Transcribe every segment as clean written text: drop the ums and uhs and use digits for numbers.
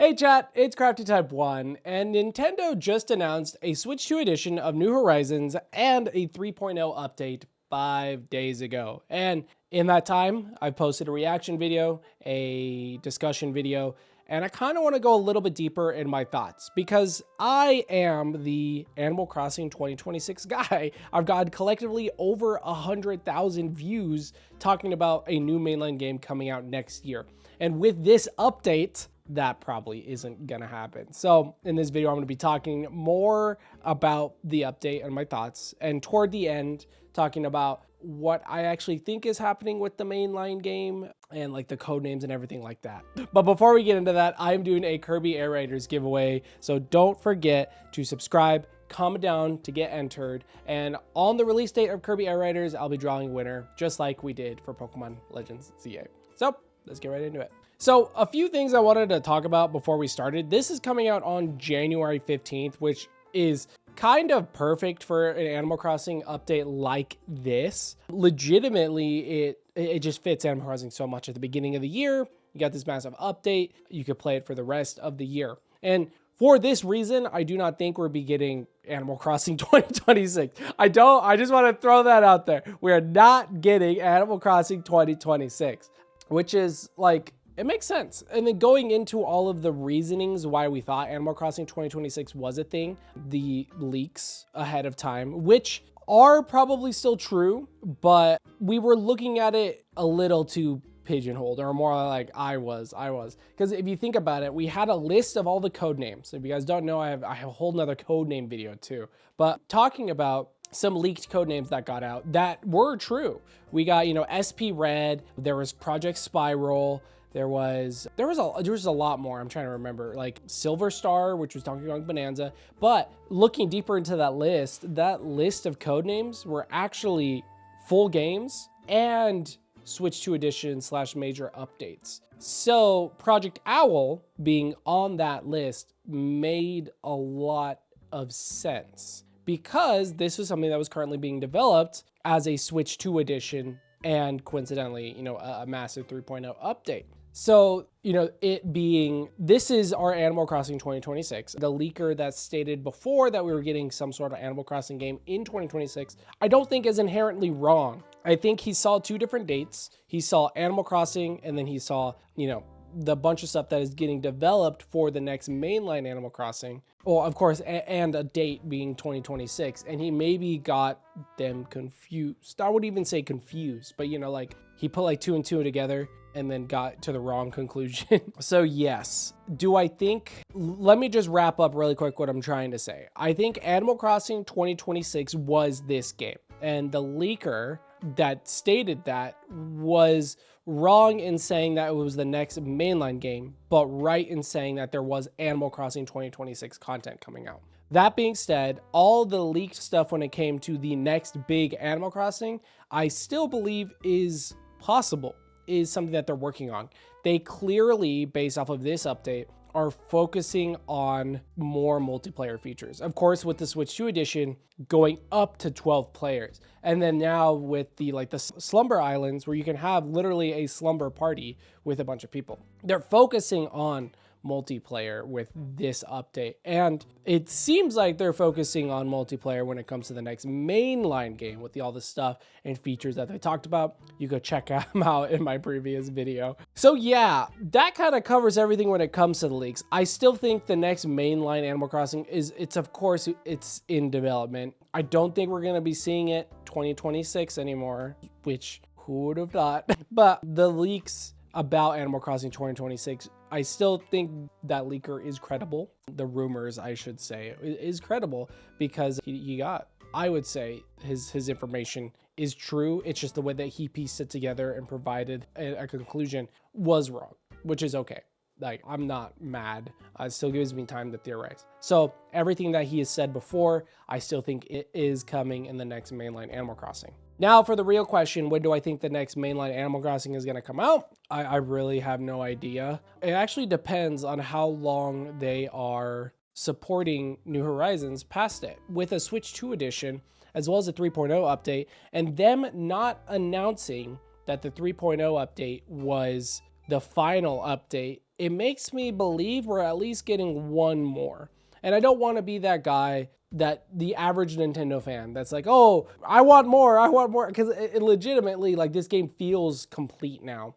Hey chat, it's Crafty Type 1, and Nintendo just announced a Switch 2 edition of New Horizons and a 3.0 update 5 days ago. And in that time, I've posted a reaction video, a discussion video, and I kind of want to go a little bit deeper in my thoughts because I am the Animal Crossing 2026 guy. I've got collectively over 100,000 views talking about a new mainline game coming out next year. And with this update, that probably isn't gonna happen. So in this video, I'm gonna be talking more about the update and my thoughts, and toward the end, talking about what I actually think is happening with the mainline game and like the code names and everything like that. But before we get into that, I'm doing a Kirby Air Raiders giveaway. So don't forget to subscribe, comment down to get entered. And on the release date of Kirby Air Raiders, I'll be drawing a winner just like we did for Pokemon Legends ZA. So let's get right into it. So a few things I wanted to talk about before we started. This is coming out on January 15th, which is kind of perfect for an Animal Crossing update like this. Legitimately, it just fits Animal Crossing so much at the beginning of the year. You got this massive update. You could play it for the rest of the year. And for this reason, I do not think we'll be getting Animal Crossing 2026. I just want to throw that out there. We are not getting Animal Crossing 2026, which is like, it makes sense. And then going into all of the reasonings why we thought Animal Crossing 2026 was a thing, the leaks ahead of time, which are probably still true, but we were looking at it a little too pigeonholed, or more like I was. Because if you think about it, we had a list of all the code names. So if you guys don't know, I have a whole nother code name video too. But talking about some leaked code names that got out that were true. We got, SP Red, there was Project Spiral, there was a lot more. I'm trying to remember, like Silver Star, which was Donkey Kong Bonanza. But looking deeper into that list of code names were actually full games and Switch 2 edition / major updates. So Project Owl being on that list made a lot of sense because this was something that was currently being developed as a Switch 2 edition and coincidentally, a massive 3.0 update. So, this is our Animal Crossing 2026. The leaker that stated before that we were getting some sort of Animal Crossing game in 2026, I don't think is inherently wrong. I think he saw two different dates. He saw Animal Crossing and then he saw, the bunch of stuff that is getting developed for the next mainline Animal Crossing. Well, of course, and a date being 2026. And he maybe got them confused. I wouldn't even say confused, but he put like 2 and 2 together and then got to the wrong conclusion. So yes, let me just wrap up really quick what I'm trying to say. I think Animal Crossing 2026 was this game. And the leaker that stated that was wrong in saying that it was the next mainline game, but right in saying that there was Animal Crossing 2026 content coming out. That being said, all the leaked stuff when it came to the next big Animal Crossing, I still believe is possible, is something that they're working on. They clearly, based off of this update, are focusing on more multiplayer features. Of course, with the Switch 2 edition going up to 12 players. And then now with the Slumber Islands where you can have literally a slumber party with a bunch of people. They're focusing on multiplayer with this update. And it seems like they're focusing on multiplayer when it comes to the next mainline game with all the stuff and features that they talked about. You go check them out in my previous video. So yeah, that kind of covers everything when it comes to the leaks. I still think the next mainline Animal Crossing it's in development. I don't think we're going to be seeing it 2026 anymore, which who would have thought? But the leaks about Animal Crossing 2026, I still think that leaker is credible. The rumors, I should say, is credible because he got, I would say, his information is true. It's just the way that he pieced it together and provided a conclusion was wrong, which is okay. Like, I'm not mad. It still gives me time to theorize. So everything that he has said before, I still think it is coming in the next mainline Animal Crossing. Now for the real question, when do I think the next mainline Animal Crossing is going to come out? I really have no idea. It actually depends on how long they are supporting New Horizons past it. With a Switch 2 edition, as well as a 3.0 update, and them not announcing that the 3.0 update was the final update it makes me believe we're at least getting one more. And I don't want to be that guy, that the average Nintendo fan that's like, oh, I want more, because it legitimately, like, this game feels complete now.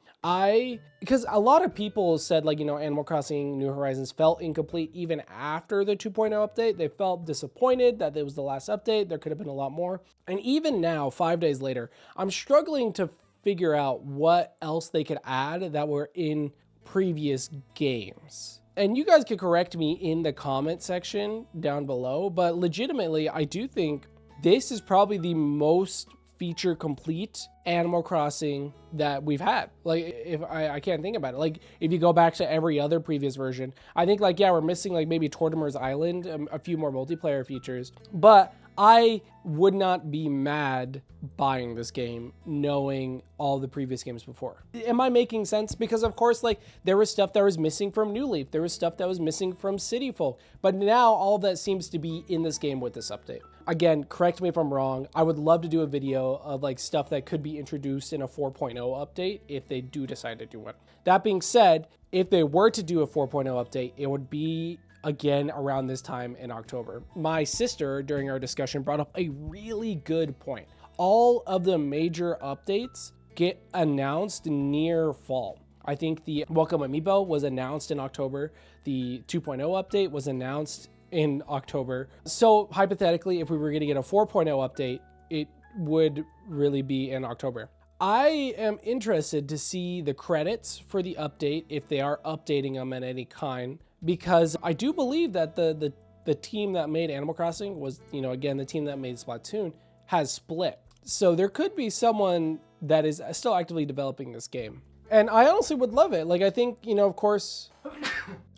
Because a lot of people said, like, Animal Crossing New Horizons felt incomplete even after the 2.0 update. They felt disappointed that it was the last update. There could have been a lot more. And even now, 5 days later, I'm struggling to figure out what else they could add that were in previous games. And you guys could correct me in the comment section down below, but legitimately, I do think this is probably the most feature complete Animal Crossing that we've had. Like, if I can't think about it. Like, if you go back to every other previous version, I think, like, yeah, we're missing like maybe Tortimer's Island, a few more multiplayer features, but I would not be mad buying this game knowing all the previous games before. Am I making sense? Because of course, like, there was stuff that was missing from New Leaf. There was stuff that was missing from City Folk. But now all that seems to be in this game with this update. Again, correct me if I'm wrong. I would love to do a video of like stuff that could be introduced in a 4.0 update if they do decide to do one. That being said, if they were to do a 4.0 update, it would be again around this time in October. My sister, during our discussion, brought up a really good point. All of the major updates get announced near fall. I think the Welcome Amiibo was announced in October. The 2.0 update was announced in October. So hypothetically, if we were going to get a 4.0 update, it would really be in October. I am interested to see the credits for the update, if they are updating them in any kind, because I do believe that the team that made Animal Crossing was, again, the team that made Splatoon has split. So there could be someone that is still actively developing this game. And I honestly would love it. Like, I think, of course,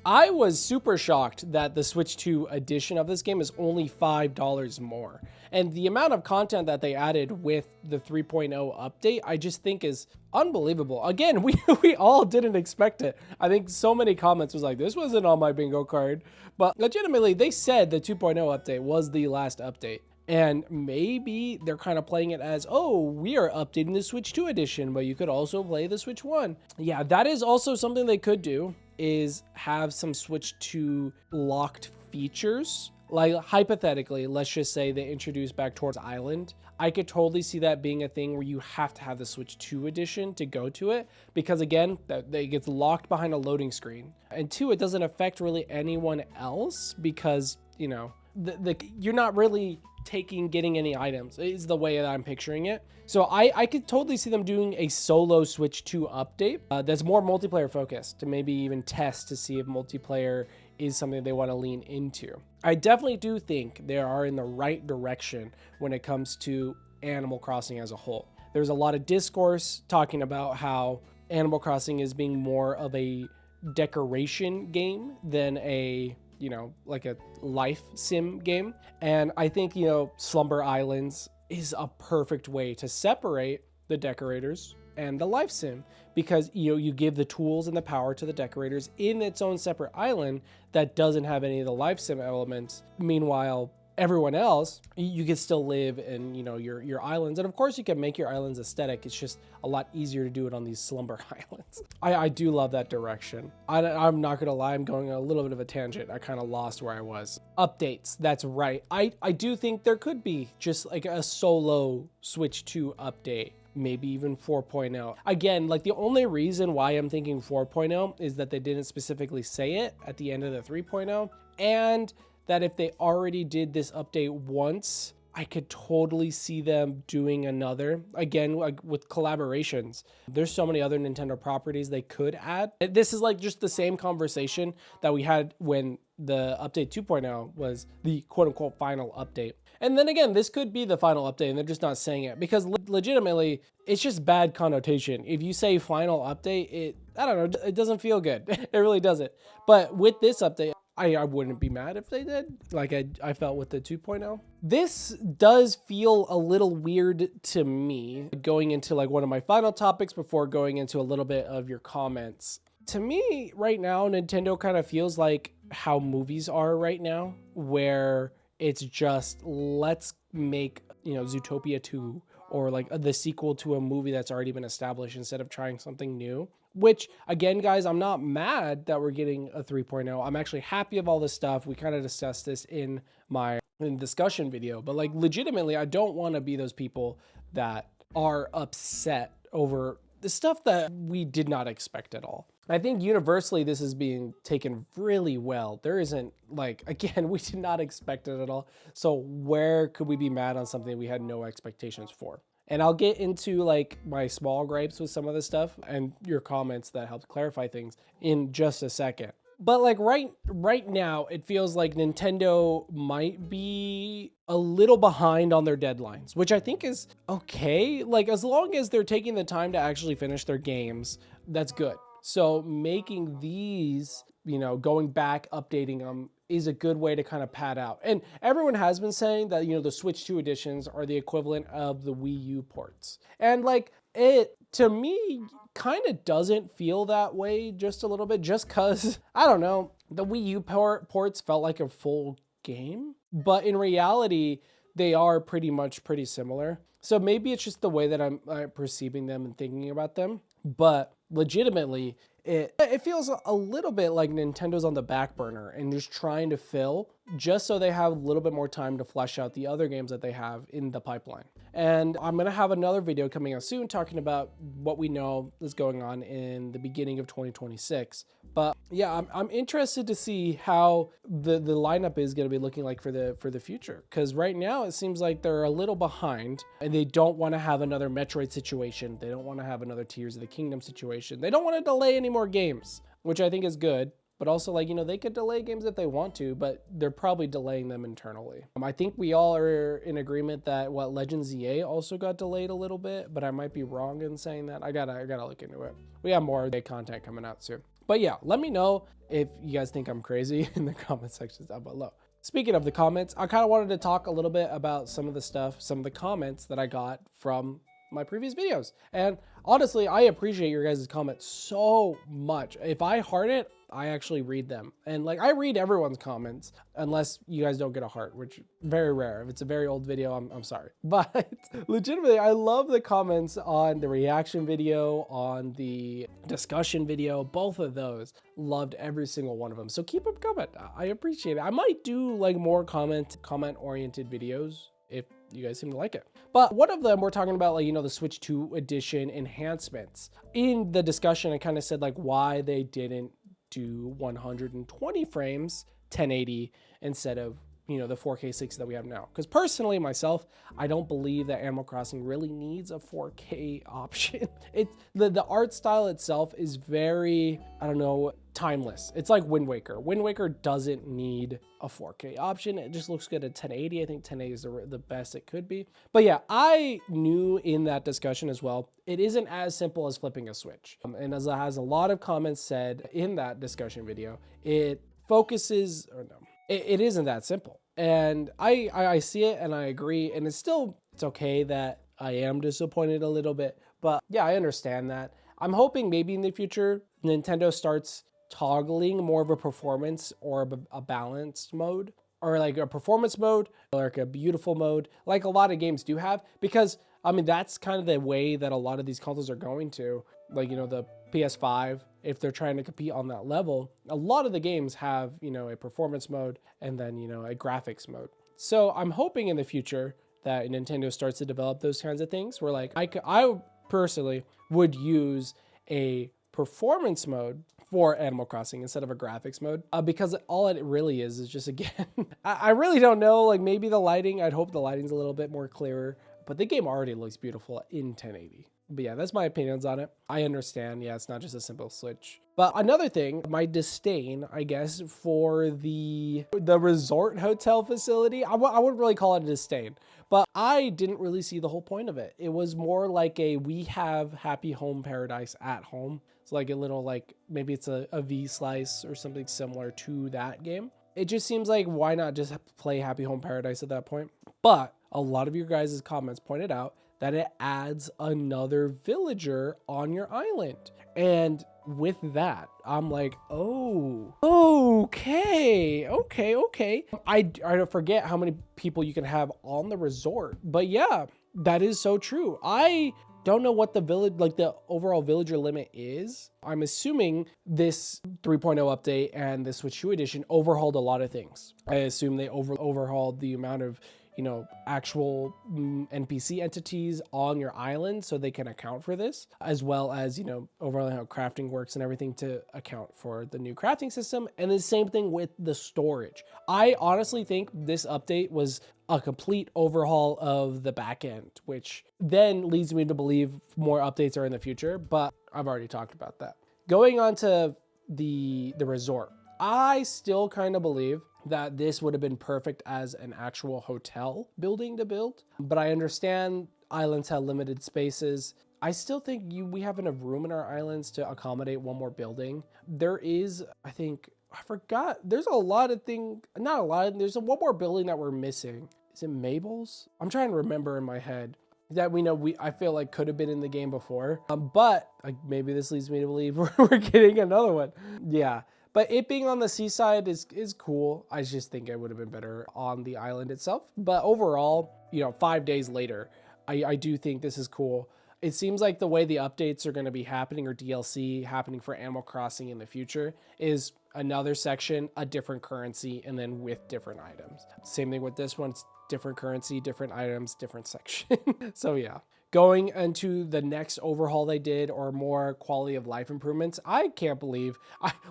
I was super shocked that the Switch 2 edition of this game is only $5 more. And the amount of content that they added with the 3.0 update, I just think is unbelievable. Again, we all didn't expect it. I think so many comments was like, this wasn't on my bingo card. But legitimately, they said the 2.0 update was the last update. And maybe they're kind of playing it as, oh, we are updating the Switch 2 edition, but you could also play the Switch 1. Yeah, that is also something they could do, is have some Switch 2 locked features. Like, hypothetically, let's just say they introduce Back Towards Island. I could totally see that being a thing where you have to have the Switch 2 edition to go to it, because again, it gets locked behind a loading screen. And two, it doesn't affect really anyone else, because, you're not really getting any items, is the way that I'm picturing it. So I could totally see them doing a solo Switch 2 update that's more multiplayer focused, to maybe even test to see if multiplayer is something they want to lean into. I definitely do think they are in the right direction when it comes to Animal Crossing as a whole. There's a lot of discourse talking about how Animal Crossing is being more of a decoration game than a like a life sim game. And I think, Slumber Islands is a perfect way to separate the decorators and the life sim, because, you give the tools and the power to the decorators in its own separate island that doesn't have any of the life sim elements. Meanwhile, everyone else, you can still live in, your islands. And of course you can make your islands aesthetic. It's just a lot easier to do it on these Slumber Islands. I do love that direction. I'm not gonna lie, I'm going a little bit of a tangent. I kind of lost where I was. Updates, that's right. I do think there could be just like a solo Switch 2 update. Maybe even 4.0. Again, like, the only reason why I'm thinking 4.0 is that they didn't specifically say it at the end of the 3.0, and that if they already did this update once, I could totally see them doing another. Again, like with collaborations, there's so many other Nintendo properties they could add. This is like just the same conversation that we had when the update 2.0 was the quote unquote final update. And then again, this could be the final update and they're just not saying it, because legitimately, it's just bad connotation. If you say final update, I don't know, it doesn't feel good. It really doesn't. But with this update, I wouldn't be mad if they did, like I felt with the 2.0. This does feel a little weird to me, going into like one of my final topics before going into a little bit of your comments. To me, right now, Nintendo kind of feels like how movies are right now, where it's just, let's make, Zootopia 2 or like the sequel to a movie that's already been established instead of trying something new. which again, guys, I'm not mad that we're getting a 3.0. I'm actually happy of all this stuff. We kind of discussed this in my discussion video, but like legitimately, I don't want to be those people that are upset over the stuff that we did not expect at all. I think universally this is being taken really well. There isn't like, again, we did not expect it at all. So where could we be mad on something we had no expectations for? And I'll get into like my small gripes with some of this stuff and your comments that helped clarify things in just a second. But like right now, it feels like Nintendo might be a little behind on their deadlines, which I think is okay. Like as long as they're taking the time to actually finish their games, that's good. So making these, you know, going back, updating them is a good way to kind of pad out. And everyone has been saying that, you know, the Switch 2 editions are the equivalent of the Wii U ports. And like it, to me, kind of doesn't feel that way just a little bit, just cause, I don't know, the Wii U ports felt like a full game, but in reality, they are pretty similar. So maybe it's just the way that I'm perceiving them and thinking about them, but legitimately, it feels a little bit like Nintendo's on the back burner and just trying to fill just so they have a little bit more time to flesh out the other games that they have in the pipeline. And I'm going to have another video coming out soon talking about what we know is going on in the beginning of 2026. But yeah, I'm interested to see how the lineup is going to be looking like for the future. Because right now it seems like they're a little behind and they don't want to have another Metroid situation. They don't want to have another Tears of the Kingdom situation. They don't want to delay any more games, which I think is good. But also, like, you know, they could delay games if they want to, but they're probably delaying them internally. I think we all are in agreement that Legends EA also got delayed a little bit, but I might be wrong in saying that. I gotta look into it. We have more content coming out soon. But yeah, let me know if you guys think I'm crazy in the comment section down below. Speaking of the comments, I kind of wanted to talk a little bit about some of the comments that I got from my previous videos. And honestly, I appreciate your guys' comments so much. If I heart it, I actually read them. And like, I read everyone's comments unless you guys don't get a heart, which very rare. If it's a very old video, I'm sorry. But legitimately, I love the comments on the reaction video, on the discussion video, both of those. Loved every single one of them. So keep them coming. I appreciate it. I might do like more comment-oriented videos if you guys seem to like it. But one of them, we're talking about, like, you know, the Switch 2 edition enhancements. In the discussion, I kind of said like why they didn't do 120 frames 1080 instead of, you know, the 4K 60 that we have now. Because personally, myself, I don't believe that Animal Crossing really needs a 4K option. The art style itself is very, I don't know, timeless. It's like Wind Waker. Wind Waker doesn't need a 4K option. It just looks good at 1080. I think 1080 is the best it could be. But yeah, I knew in that discussion as well, it isn't as simple as flipping a switch. And as a lot of comments said in that discussion video, it focuses, or no, it isn't that simple. And I see it and I agree. And it's okay that I am disappointed a little bit. But yeah, I understand that. I'm hoping maybe in the future, Nintendo starts toggling more of a performance or a balanced mode, or like a performance mode or like a beautiful mode, like a lot of games do have, because I mean, that's kind of the way that a lot of these consoles are going to, like, you know, the PS5, if they're trying to compete on that level, a lot of the games have, you know, a performance mode and then, you know, a graphics mode. So I'm hoping in the future that Nintendo starts to develop those kinds of things where, like, I personally would use a performance mode for Animal Crossing instead of a graphics mode, because all it really is just, again, I really don't know, like maybe the lighting, I'd hope the lighting's a little bit more clearer, but the game already looks beautiful in 1080. But yeah, that's my opinions on it. I understand, yeah, it's not just a simple switch. But another thing, my disdain, I guess, for the resort hotel facility, I wouldn't really call it a disdain, but I didn't really see the whole point of it. It was more like we have Happy Home Paradise at home. It's like a little, like, maybe it's a V-Slice or something similar to that game. It just seems like, why not just play Happy Home Paradise at that point? But a lot of your guys' comments pointed out that it adds another villager on your island. And with that, I'm like, oh, okay. I forget how many people you can have on the resort, but yeah, that is so true. I don't know what the village, like the overall villager limit is. I'm assuming this 3.0 update and the Switch 2 edition overhauled a lot of things. I assume they overhauled the amount of, you know, actual NPC entities on your island so they can account for this, as well as, you know, overhauling how crafting works and everything to account for the new crafting system. And the same thing with the storage. I honestly think this update was a complete overhaul of the backend, which then leads me to believe more updates are in the future, but I've already talked about that. Going on to the resort, I still kind of believe that this would have been perfect as an actual hotel building to build, but I understand islands have limited spaces. I still think we have enough room in our islands to accommodate one more building. There is, I think, I forgot, there's a lot of things, not a lot, there's one more building that we're missing. Is it Mabel's? I'm trying to remember in my head that I feel like could have been in the game before, but maybe this leads me to believe we're getting another one. Yeah. But it being on the seaside is cool. I just think it would have been better on the island itself. But overall, you know, 5 days later, I do think this is cool. It seems like the way the updates are going to be happening, or DLC happening for Animal Crossing in the future, is another section, a different currency, and then with different items. Same thing with this one. It's different currency, different items, different section. So yeah. Going into the next overhaul they did, or more quality of life improvements, I can't believe,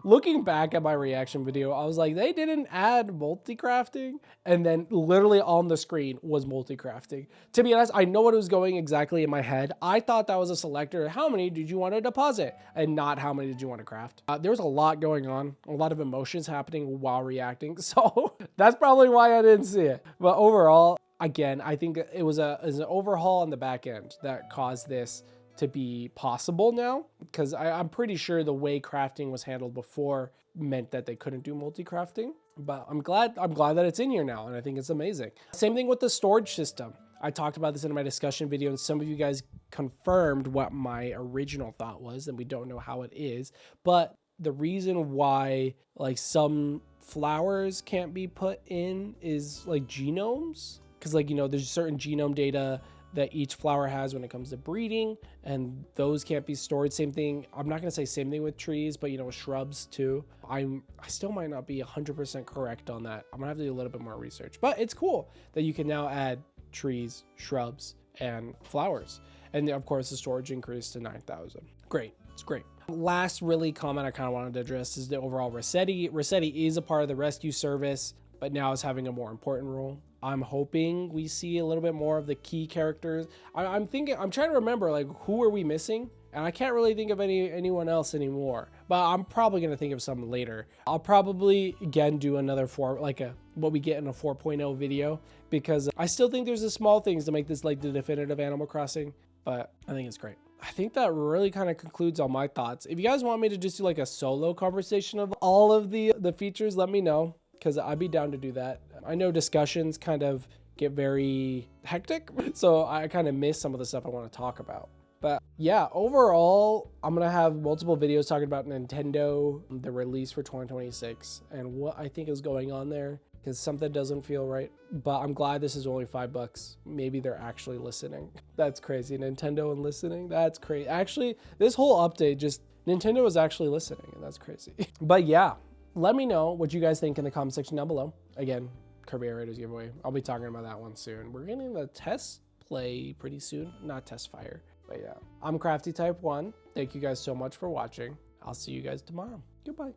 looking back at my reaction video, I was like, they didn't add multi-crafting, and then literally on the screen was multi-crafting. To be honest, I know what was going exactly in my head. I thought that was a selector, how many did you want to deposit, and not how many did you want to craft. There was a lot going on, a lot of emotions happening while reacting, so that's probably why I didn't see it. But overall, again, I think it was an overhaul on the back end that caused this to be possible now, because I'm pretty sure the way crafting was handled before meant that they couldn't do multi-crafting. But I'm glad that it's in here now, and I think it's amazing. Same thing with the storage system. I talked about this in my discussion video, and some of you guys confirmed what my original thought was, and we don't know how it is. But the reason why like some flowers can't be put in is like genomes. Because, like, you know, there's certain genome data that each flower has when it comes to breeding, and those can't be stored. Same thing, I'm not going to say same thing with trees, but, you know, shrubs too. I still might not be 100% correct on that. I'm going to have to do a little bit more research. But it's cool that you can now add trees, shrubs, and flowers. And, of course, the storage increased to 9,000. Great. It's great. Last really comment I kind of wanted to address is the overall Rossetti. Rossetti is a part of the rescue service, but now is having a more important role. I'm hoping we see a little bit more of the key characters. I'm trying to remember, like, who are we missing? And I can't really think of anyone else anymore, but I'm probably going to think of some later. I'll probably, again, do another what we get in a 4.0 video, because I still think there's the small things to make this like the definitive Animal Crossing, but I think it's great. I think that really kind of concludes all my thoughts. If you guys want me to just do like a solo conversation of all of the features, let me know, because I'd be down to do that. I know discussions kind of get very hectic, so I kind of miss some of the stuff I want to talk about. But yeah, overall, I'm going to have multiple videos talking about Nintendo, the release for 2026, and what I think is going on there, because something doesn't feel right. But I'm glad this is only $5. Maybe they're actually listening. That's crazy. Nintendo and listening, that's crazy. Actually, this whole update, just Nintendo is actually listening, and that's crazy. But yeah, let me know what you guys think in the comment section down below. Again, Kirby Air Raiders giveaway. I'll be talking about that one soon. We're getting the test play pretty soon. Not test fire. But yeah, I'm Crafty Type 1. Thank you guys so much for watching. I'll see you guys tomorrow. Goodbye.